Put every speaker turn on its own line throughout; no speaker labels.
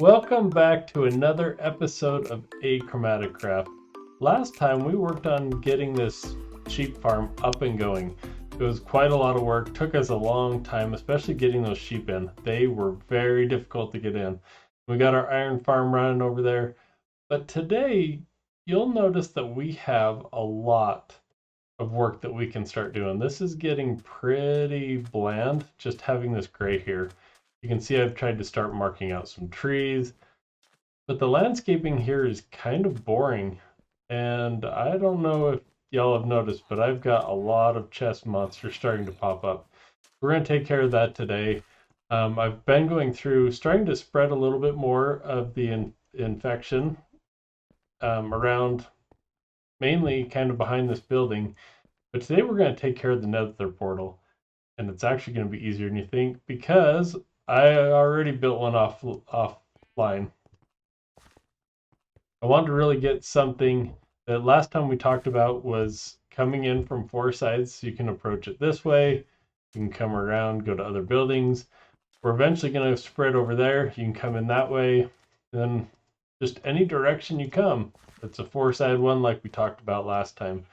Welcome back to another episode of AchromatiCraft. Last time we worked on getting this sheep farm up and going. It was quite a lot of work, took us a long time, especially getting those sheep in. They were very difficult to get in. We got our iron farm running over there, but today you'll notice that we have a lot of work that we can start doing. This is getting pretty bland, just having this gray here. You can see I've tried to start marking out some trees, but the landscaping here is kind of boring. And I don't know if y'all have noticed, but I've got a lot of chest monsters starting to pop up. We're going to take care of that today. I've been going through, starting to spread a little bit more of the infection around, mainly kind of behind this building. But today we're going to take care of the nether portal. And it's actually going to be easier than you think because I already built one offline. I wanted to really get something that last time we talked about was coming in from four sides. So you can approach it this way. You can come around, go to other buildings. We're eventually going to spread over there. You can come in that way. And then just any direction you come. It's a four-sided one like we talked about last time.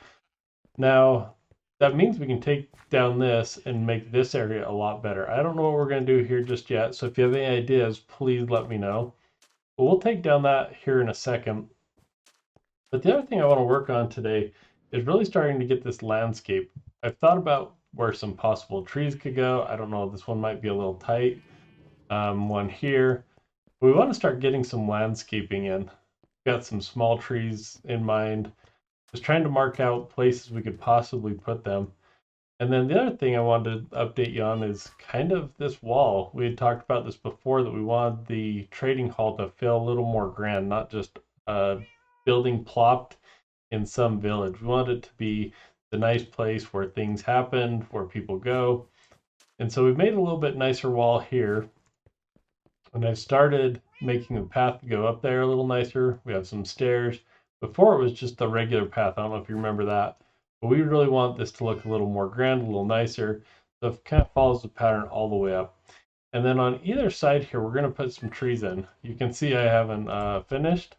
Now, that means we can take down this and make this area a lot better. I don't know what we're going to do here just yet. So if you have any ideas, please let me know. But we'll take down that here in a second. But the other thing I want to work on today is really starting to get this landscape. I've thought about where some possible trees could go. I don't know, this one might be a little tight. One here. We want to start getting some landscaping in. Got some small trees in mind. Just trying to mark out places we could possibly put them. And then the other thing I wanted to update you on is kind of this wall. We had talked about this before, that we wanted the trading hall to feel a little more grand, not just a building plopped in some village. We wanted it to be the nice place where things happen, where people go. And so we've made a little bit nicer wall here. And I've started making the path to go up there a little nicer. We have some stairs. Before it was just the regular path. I don't know if you remember that. But we really want this to look a little more grand, a little nicer. So it kind of follows the pattern all the way up. And then on either side here, we're going to put some trees in. You can see I haven't finished.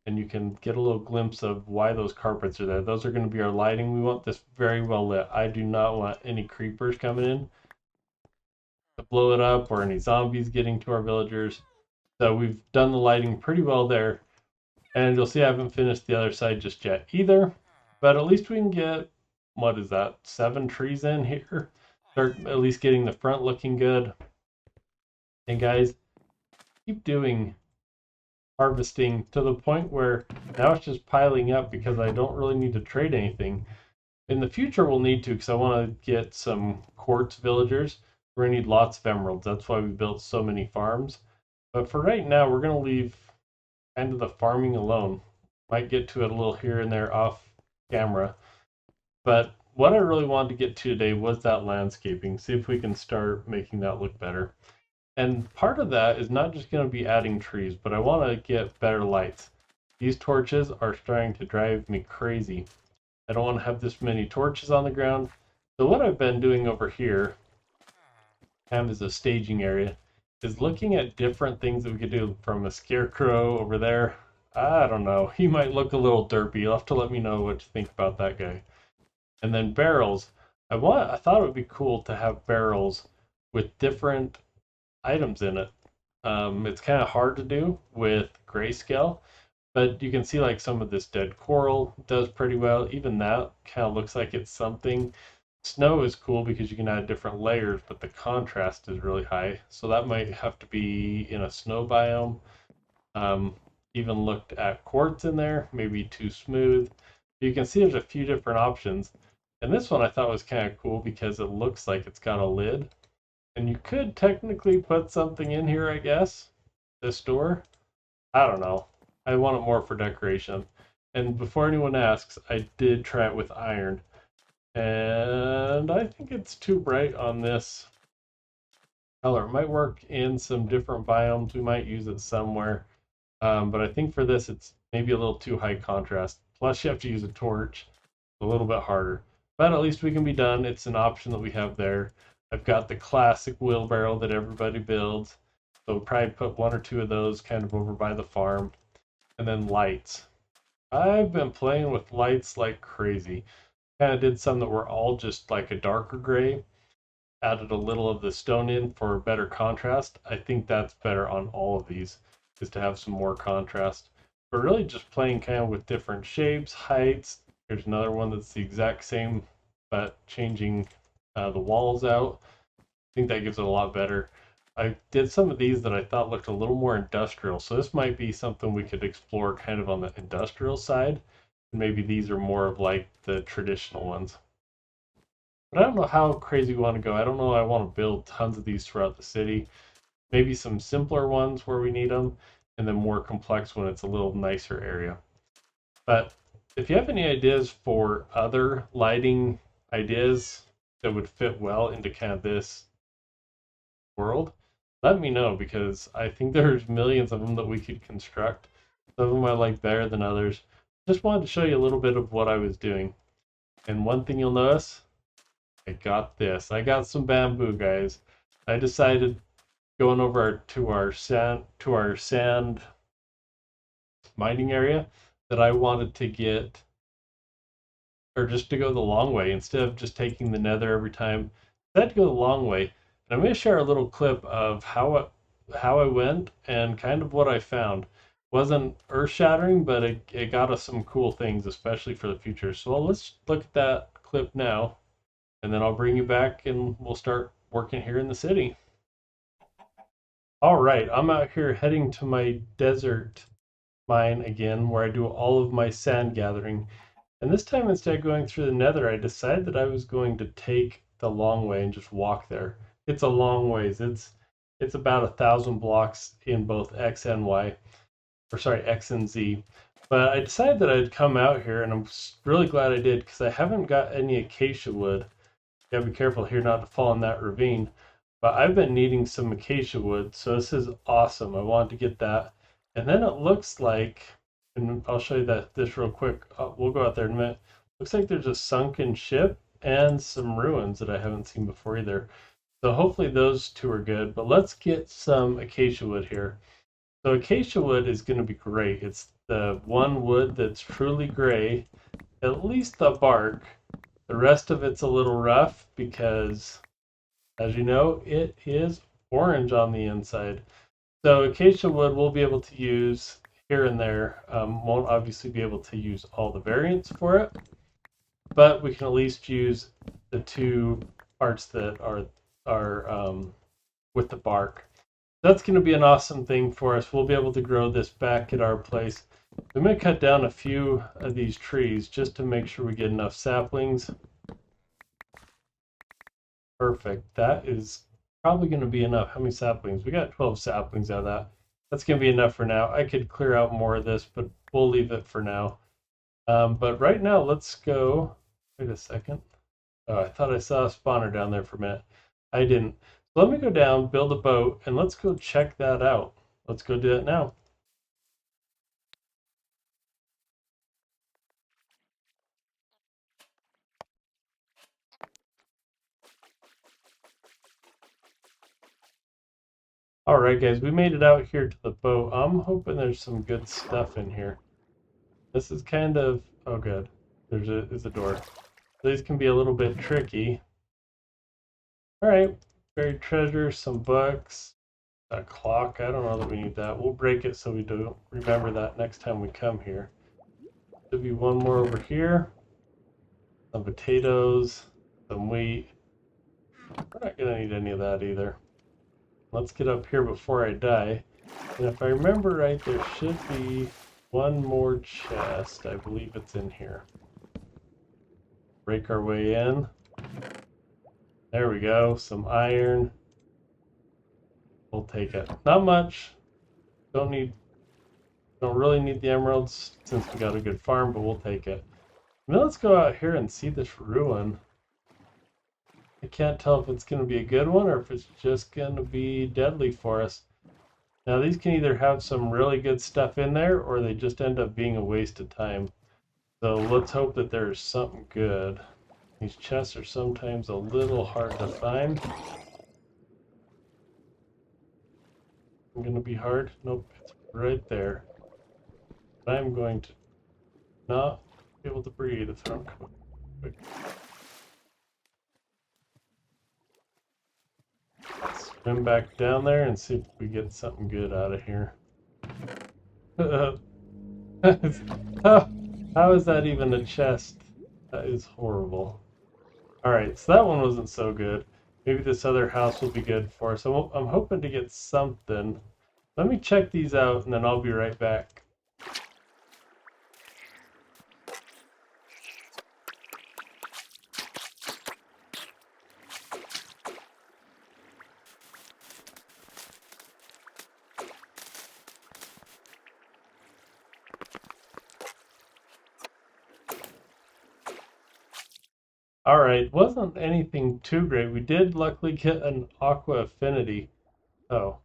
And you can get a little glimpse of why those carpets are there. Those are going to be our lighting. We want this very well lit. I do not want any creepers coming in to blow it up or any zombies getting to our villagers. So we've done the lighting pretty well there. And you'll see I haven't finished the other side just yet either. But at least we can get, what is that, 7 trees in here? Start at least getting the front looking good. And guys, keep doing harvesting to the point where now it's just piling up because I don't really need to trade anything. In the future we'll need to, because I want to get some quartz villagers. We're going to need lots of emeralds. That's why we built so many farms. But for right now, we're going to leave kind of the farming alone. Might get to it a little here and there off camera. But what I really wanted to get to today was that landscaping. See if we can start making that look better. And part of that is not just going to be adding trees, but I want to get better lights. These torches are starting to drive me crazy. I don't want to have this many torches on the ground. So what I've been doing over here, kind of as a staging area, is looking at different things that we could do. From a scarecrow over there. I don't know. He might look a little derpy. You'll have to let me know what you think about that guy. And then barrels. I thought it would be cool to have barrels with different items in it. It's kind of hard to do with grayscale, but you can see like some of this dead coral does pretty well. Even that kind of looks like it's something. Snow is cool because you can add different layers, but the contrast is really high. So that might have to be in a snow biome. Even looked at quartz in there, maybe too smooth. You can see there's a few different options. And this one I thought was kind of cool because it looks like it's got a lid. And you could technically put something in here, I guess. This door. I don't know. I want it more for decoration. And before anyone asks, I did try it with iron. And I think it's too bright on this color. It might work in some different biomes. We might use it somewhere. But I think for this, it's maybe a little too high contrast. Plus, you have to use a torch. A little bit harder. But at least we can be done. It's an option that we have there. I've got the classic wheelbarrow that everybody builds. So we'll probably put 1 or 2 of those kind of over by the farm. And then lights. I've been playing with lights like crazy. Kind of did some that were all just like a darker gray. Added a little of the stone in for better contrast. I think that's better on all of these, is to have some more contrast. But really just playing kind of with different shapes, heights. Here's another one that's the exact same, but changing the walls out. I think that gives it a lot better. I did some of these that I thought looked a little more industrial, so this might be something we could explore kind of on the industrial side. And maybe these are more of like the traditional ones. But I don't know how crazy we want to go. I don't know I want to build tons of these throughout the city. Maybe some simpler ones where we need them, and then more complex when it's a little nicer area. But if you have any ideas for other lighting ideas that would fit well into kind of this world, let me know, because I think there's millions of them that we could construct. Some of them I like better than others. Just wanted to show you a little bit of what I was doing. And one thing you'll notice, I got this. I got some bamboo, guys. I decided going over to our sand mining area that I wanted to get, or just to go the long way instead of just taking the nether every time. I had to go the long way. And I'm going to share a little clip of how I went and kind of what I found. Wasn't earth-shattering, but it got us some cool things, especially for the future. So let's look at that clip now, and then I'll bring you back and we'll start working here in the city. All right, I'm out here heading to my desert mine again, where I do all of my sand gathering. And this time, instead of going through the nether, I decided that I was going to take the long way and just walk there. It's a long ways. It's about 1,000 blocks in both X and Y, or sorry, X and Z. But I decided that I'd come out here, and I'm really glad I did, because I haven't got any acacia wood. You gotta be careful here not to fall in that ravine. But I've been needing some acacia wood, so this is awesome. I wanted to get that. And then it looks like, and I'll show you this real quick. We'll go out there in a minute. Looks like there's a sunken ship and some ruins that I haven't seen before either. So hopefully those two are good. But let's get some acacia wood here. So acacia wood is going to be great. It's the one wood that's truly gray, at least the bark. The rest of it's a little rough because, as you know, it is orange on the inside. So acacia wood we'll be able to use here and there. Won't obviously be able to use all the variants for it, but we can at least use the 2 parts that are with the bark. That's going to be an awesome thing for us. We'll be able to grow this back at our place. I'm going to cut down a few of these trees just to make sure we get enough saplings. Perfect. That is probably going to be enough. How many saplings? We got 12 saplings out of that. That's going to be enough for now. I could clear out more of this, but we'll leave it for now. But right now, let's go. Wait a second. Oh, I thought I saw a spawner down there for a minute. I didn't. So let me go down, build a boat, and let's go check that out. Let's go do it now. All right, guys, we made it out here to the boat. I'm hoping there's some good stuff in here. This is kind of, oh good, there's a door. These can be a little bit tricky. All right, buried treasure, some books, a clock. I don't know that we need that. We'll break it so we do remember that next time we come here. There'll be one more over here. Some potatoes, some wheat. We're not gonna need any of that either. Let's get up here before I die. And if I remember right, there should be one more chest. I believe it's in here. Break our way in. There we go. Some iron. We'll take it. Not much. Don't really need the emeralds since we got a good farm, but we'll take it. Now let's go out here and see this ruin. I can't tell if it's going to be a good one or if it's just going to be deadly for us. Now these can either have some really good stuff in there or they just end up being a waste of time. So let's hope that there's something good. These chests are sometimes a little hard to find. going to be hard? Nope, it's right there. I'm going to not be able to breathe if I don't come up quick. Swim back down there and see if we get something good out of here. How is that even a chest? That is horrible. Alright, so that one wasn't so good. Maybe this other house will be good for us. I'm hoping to get something. Let me check these out and then I'll be right back. Alright, wasn't anything too great. We did luckily get an aqua affinity. Oh.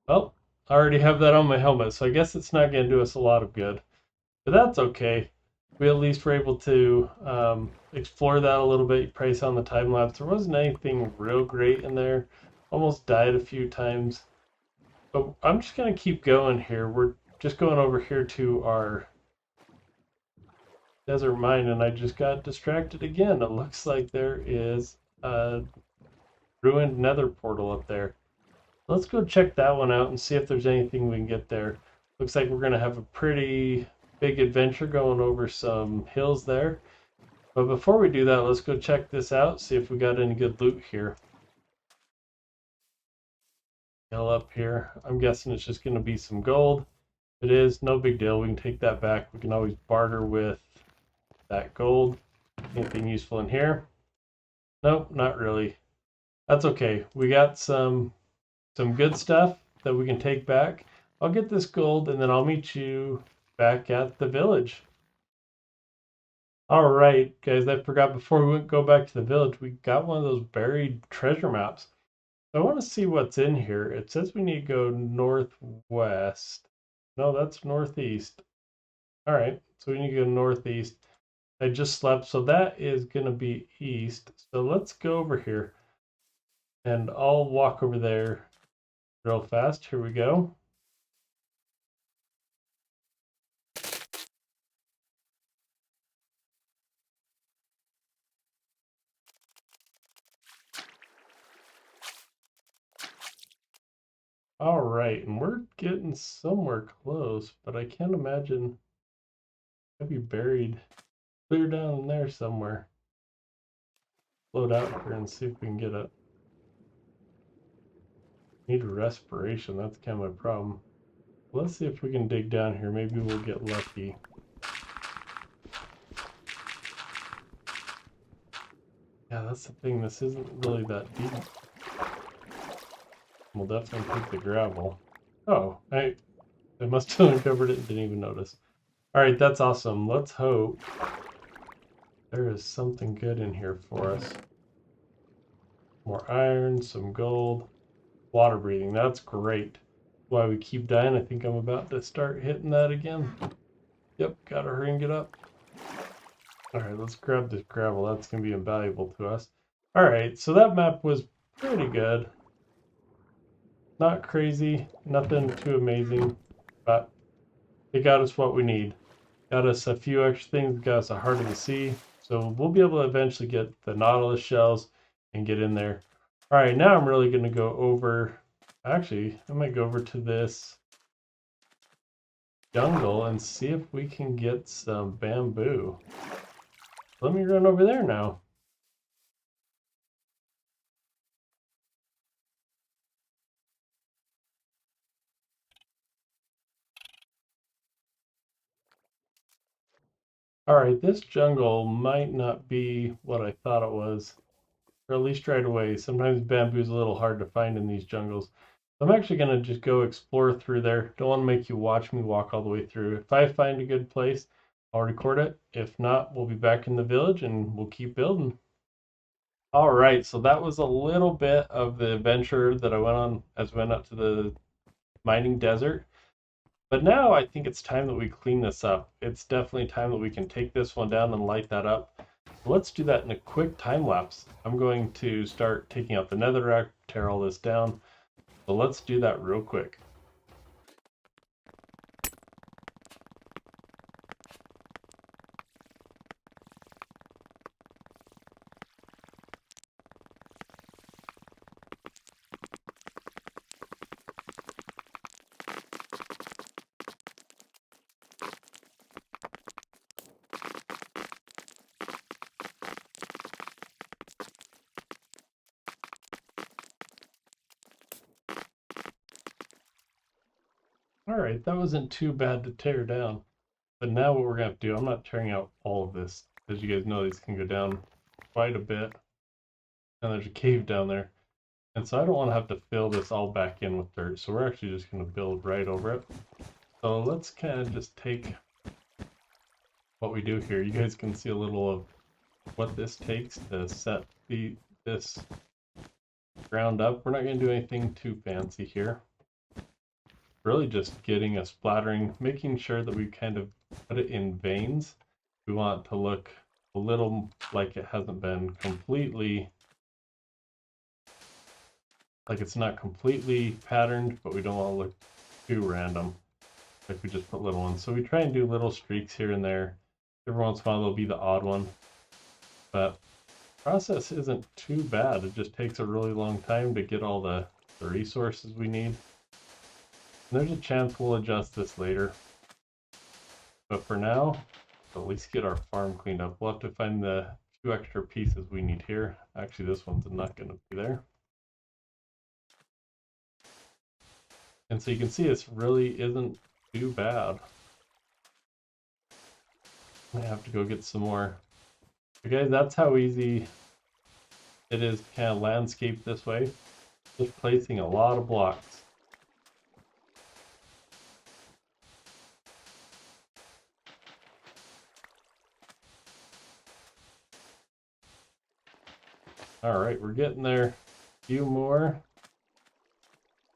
Well, I already have that on my helmet, so I guess it's not going to do us a lot of good. But that's okay. We at least were able to explore that a little bit. Price on the time lapse. There wasn't anything real great in there. Almost died a few times. But I'm just going to keep going here. We're just going over here to our desert mine, and I just got distracted again. It looks like there is a ruined nether portal up there. Let's go check that one out and see if there's anything we can get there. Looks like we're going to have a pretty big adventure going over some hills there. But before we do that, let's go check this out, see if we got any good loot here. Hill up here. I'm guessing it's just going to be some gold. If it is, no big deal. We can take that back. We can always barter with that gold. Anything useful in here? Nope, not really. That's okay. We got some good stuff that we can take back. I'll get this gold and then I'll meet you back at the village. All right, guys, I forgot before we go back to the village, we got one of those buried treasure maps. I want to see what's in here. It says we need to go northwest. No, that's northeast. All right, so we need to go northeast. I just slept, so that is going to be east. So let's go over here and I'll walk over there real fast. Here we go. All right, and we're getting somewhere close, but I can't imagine I'd be buried clear down in there somewhere. Float out here and see if we can get it. Need respiration, that's kind of my problem. Let's see if we can dig down here. Maybe we'll get lucky. Yeah, that's the thing. This isn't really that deep. We'll definitely take the gravel. Oh, I must have uncovered it and didn't even notice. Alright, that's awesome. Let's hope there is something good in here for us. More iron, some gold, water breathing. That's great. Why we keep dying. I think I'm about to start hitting that again. Yep, gotta hurry and get up. Alright, let's grab this gravel. That's going to be invaluable to us. Alright, so that map was pretty good. Not crazy, nothing too amazing, but it got us what we need. Got us a few extra things, got us a heart of the sea. So we'll be able to eventually get the Nautilus shells and get in there. Alright, now I'm really going to go over... Actually, I might go over to this jungle and see if we can get some bamboo. Let me run over there now. Alright, this jungle might not be what I thought it was. Or at least right away. Sometimes bamboo's a little hard to find in these jungles. I'm actually going to just go explore through there. Don't want to make you watch me walk all the way through. If I find a good place, I'll record it. If not, we'll be back in the village and we'll keep building. All right, so that was a little bit of the adventure that I went on as we went up to the mining desert. But now I think it's time that we clean this up. It's definitely time that we can take this one down and light that up. Let's do that in a quick time lapse. I'm going to start taking out the netherrack, tear all this down. So let's do that real quick. All right, that wasn't too bad to tear down. But now what we're going to have to do, I'm not tearing out all of this. As you guys know, these can go down quite a bit. And there's a cave down there. And so I don't want to have to fill this all back in with dirt. So we're actually just going to build right over it. So let's kind of just take what we do here. You guys can see a little of what this takes to set this ground up. We're not going to do anything too fancy here. Really just getting a splattering, making sure that we kind of put it in veins. We want it to look a little like it hasn't been completely, like it's not completely patterned, but we don't want to look too random, like we just put little ones. So we try and do little streaks here and there. Every once in a while there'll be the odd one, but the process isn't too bad. It just takes a really long time to get all the resources we need. And there's a chance we'll adjust this later. But for now, at least get our farm cleaned up. We'll have to find the few extra pieces we need here. Actually, this one's not going to be there. And so you can see this really isn't too bad. I have to go get some more. Okay, that's how easy it is to kind of landscape this way. Just placing a lot of blocks. All right, we're getting there. A few more.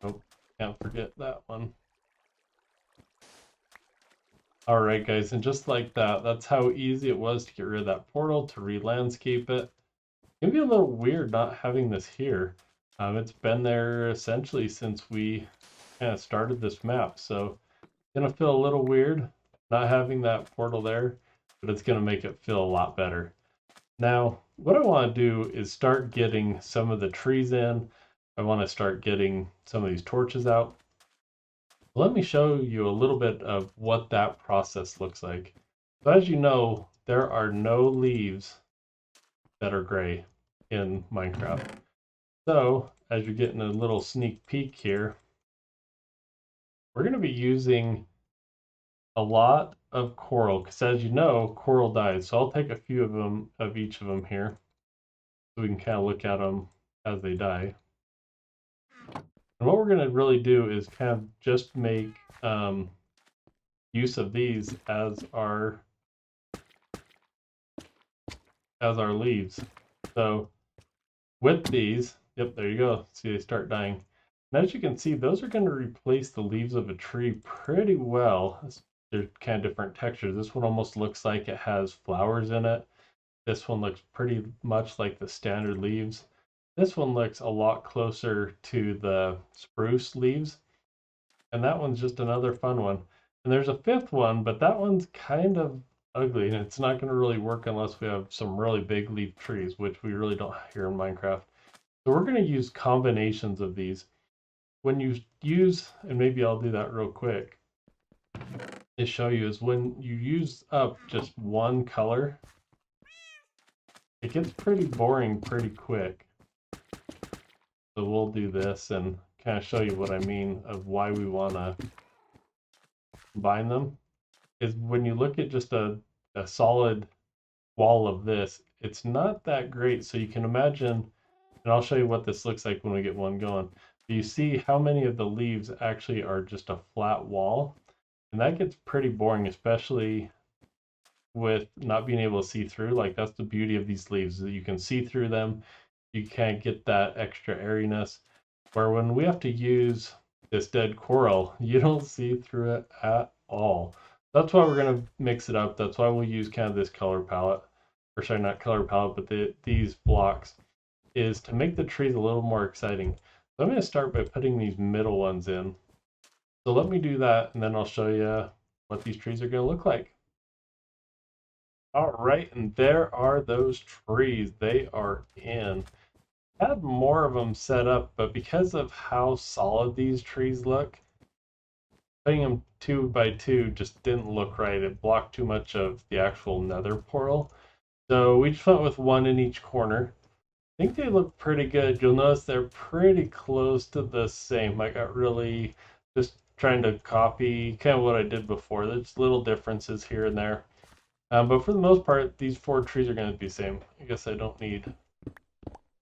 Oh, can't forget that one. All right, guys, and just like that, that's how easy it was to get rid of that portal, to re-landscape it. It can be a little weird not having this here. It's been there essentially since we kind of started this map, so it's gonna feel a little weird not having that portal there, but it's gonna make it feel a lot better. Now, what I want to do is start getting some of the trees in. I want to start getting some of these torches out. Let me show you a little bit of what that process looks like. So as you know, there are no leaves that are gray in Minecraft. So as you're getting a little sneak peek here, we're going to be using a lot of coral, because as you know, coral dies. So I'll take a few of them, of each of them here, so we can kind of look at them as they die. And what we're going to really do is kind of just make use of these as our leaves. So with these, yep, there you go. See, they start dying. And as you can see, those are going to replace the leaves of a tree pretty well. They're kind of different textures. This one almost looks like it has flowers in it. This one looks pretty much like the standard leaves. This one looks a lot closer to the spruce leaves. And that one's just another fun one. And there's a fifth one, but that one's kind of ugly, and it's not going to really work unless we have some really big leaf trees, which we really don't here in Minecraft. So we're going to use combinations of these. When you use, and maybe I'll do that real quick to show you, is when you use up just one color, it gets pretty boring pretty quick. So we'll do this and kind of show you what I mean of why we want to combine them. Is when you look at just a solid wall of this, it's not that great. So you can imagine, and I'll show you what this looks like when we get one going. You see how many of the leaves actually are just a flat wall, and that gets pretty boring, especially with not being able to see through. Like, that's the beauty of these leaves, that you can see through them. You can't get that extra airiness, where when we have to use this dead coral, you don't see through it at all. That's why we're going to mix it up. That's why we'll use kind of this color palette, or sorry, not color palette, but these blocks, is to make the trees a little more exciting. So I'm going to start by putting these middle ones in. So let me do that, and then I'll show you what these trees are going to look like. All right, and there are those trees. They are in. I had more of them set up, but because of how solid these trees look, putting them 2 by 2 just didn't look right. It blocked too much of the actual nether portal. So we just went with one in each corner. I think they look pretty good. You'll notice they're pretty close to the same. I got really just trying to copy kind of what I did before. There's little differences here and there. But for the most part, these 4 trees are going to be the same. I guess I don't need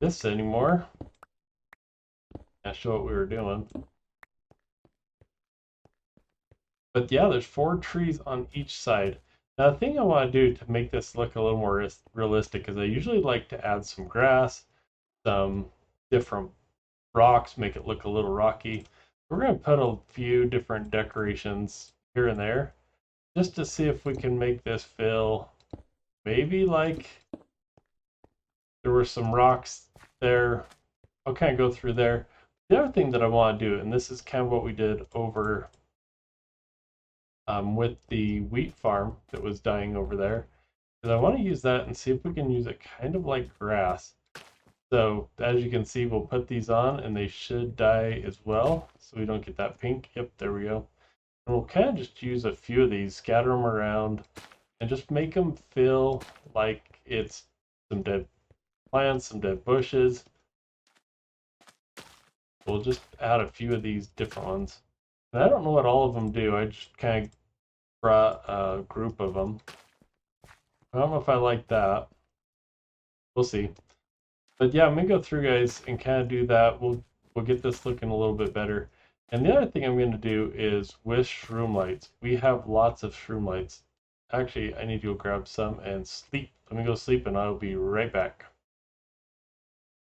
this anymore. I'll show what we were doing. But yeah, there's 4 trees on each side. Now the thing I want to do to make this look a little more realistic is I usually like to add some grass, some different rocks, make it look a little rocky. We're going to put a few different decorations here and there just to see if we can make this feel maybe like there were some rocks there. I'll kind of go through there. The other thing that I want to do, and this is kind of what we did over with the wheat farm that was dying over there, is I want to use that and see if we can use it kind of like grass. So as you can see, we'll put these on and they should dye as well, so we don't get that pink. Yep, there we go. And we'll kind of just use a few of these, scatter them around, and just make them feel like it's some dead plants, some dead bushes. We'll just add a few of these different ones. And I don't know what all of them do. I just kind of brought a group of them. I don't know if I like that. We'll see. But yeah, I'm gonna go through, guys, and kind of do that. We'll get this looking a little bit better. And the other thing I'm gonna do is with shroom lights. We have lots of shroom lights. Actually, I need to go grab some and sleep. Let me go sleep, and I'll be right back.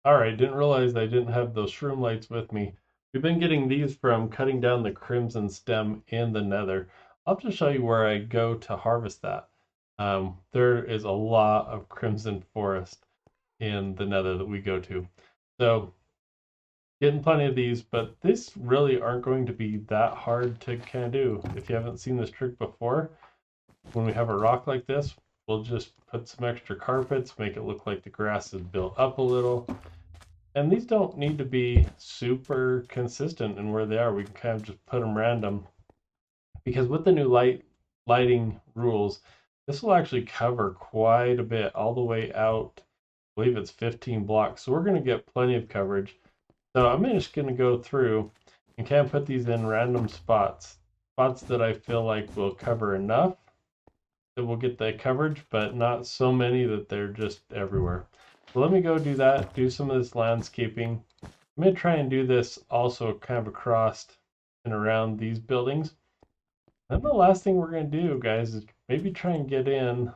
All right, didn't realize I didn't have those shroom lights with me. We've been getting these from cutting down the crimson stem in the nether. I'll just show you where I go to harvest that. There is a lot of crimson forest in the nether that we go to. So getting plenty of these, but these really aren't going to be that hard to kind of do. If you haven't seen this trick before, when we have a rock like this, we'll just put some extra carpets, make it look like the grass is built up a little. And these don't need to be super consistent in where they are. We can kind of just put them random. Because with the new lighting rules, this will actually cover quite a bit all the way out. I believe it's 15 blocks. So we're going to get plenty of coverage. So I'm just going to go through and kind of put these in random spots. Spots that I feel like will cover enough that we'll get the coverage, but not so many that they're just everywhere. So let me go do that, do some of this landscaping. I'm going to try and do this also kind of across and around these buildings. Then the last thing we're going to do, guys, is maybe try and get in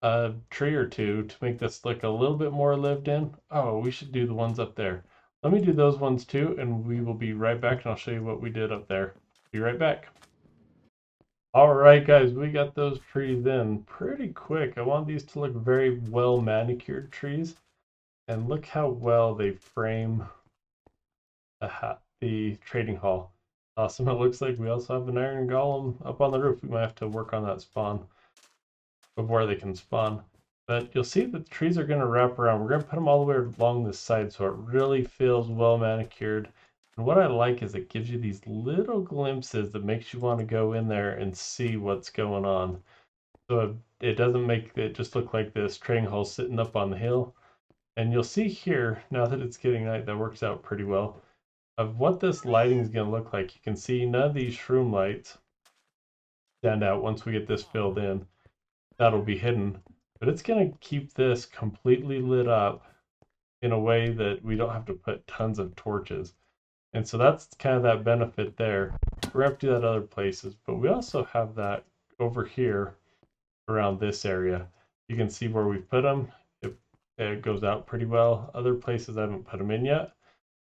a tree or two to make this look a little bit more lived in. Oh, we should do the ones up there. Let me do those ones too, and we will be right back, and I'll show you what we did up there. Be right back. All right, guys, we got those trees in pretty quick. I want these to look very well manicured trees, and look how well they frame the trading hall. Awesome. It looks like we also have an iron golem up on the roof. We might have to work on that spawn before they can spawn. But you'll see that the trees are going to wrap around. We're going to put them all the way along this side so it really feels well manicured. And what I like is it gives you these little glimpses that makes you want to go in there and see what's going on. So it doesn't make it just look like this trading hall sitting up on the hill. And you'll see here, now that it's getting night, that works out pretty well, of what this lighting is going to look like. You can see none of these shroom lights stand out once we get this filled in. That'll be hidden. But it's going to keep this completely lit up in a way that we don't have to put tons of torches. And so that's kind of that benefit there. We're going to have to do that other places, but we also have that over here around this area. You can see where we've put them. It goes out pretty well. Other places I haven't put them in yet.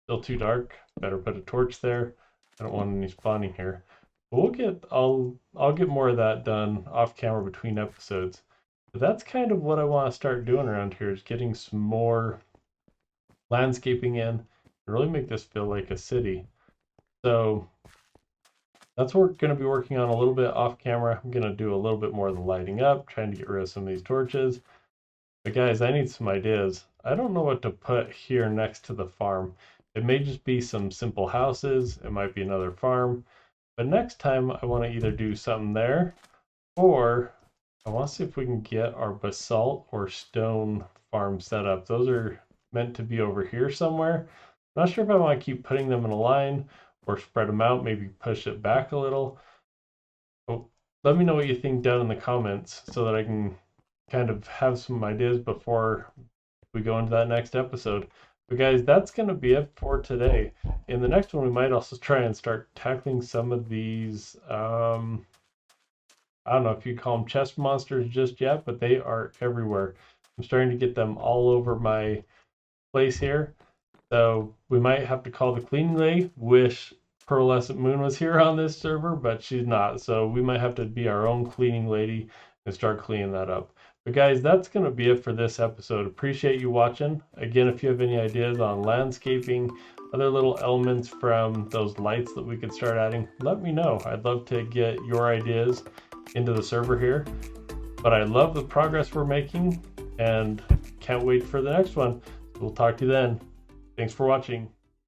Still too dark. Better put a torch there. I don't want any spawning here. But I'll get more of that done off camera between episodes. But that's kind of what I want to start doing around here, is getting some more landscaping in. really make this feel like a city. So that's what we're going to be working on a little bit off camera. I'm going to do a little bit more of the lighting up, trying to get rid of some of these torches. But guys, I need some ideas. I don't know what to put here next to the farm. It may just be some simple houses. It might be another farm. But next time I want to either do something there, or I want to see if we can get our basalt or stone farm set up. Those are meant to be over here somewhere. I'm not sure if I want to keep putting them in a line or spread them out, maybe push it back a little. Oh, let me know what you think down in the comments so that I can kind of have some ideas before we go into that next episode. But guys, that's going to be it for today. In the next one, we might also try and start tackling some of these, I don't know if you call them chest monsters just yet, but they are everywhere. I'm starting to get them all over my place here. So we might have to call the cleaning lady. Wish Pearlescent Moon was here on this server, but she's not. So we might have to be our own cleaning lady and start cleaning that up. But guys, that's going to be it for this episode. Appreciate you watching. Again, if you have any ideas on landscaping, other little elements from those lights that we could start adding, let me know. I'd love to get your ideas into the server here. But I love the progress we're making and can't wait for the next one. We'll talk to you then. Thanks for watching.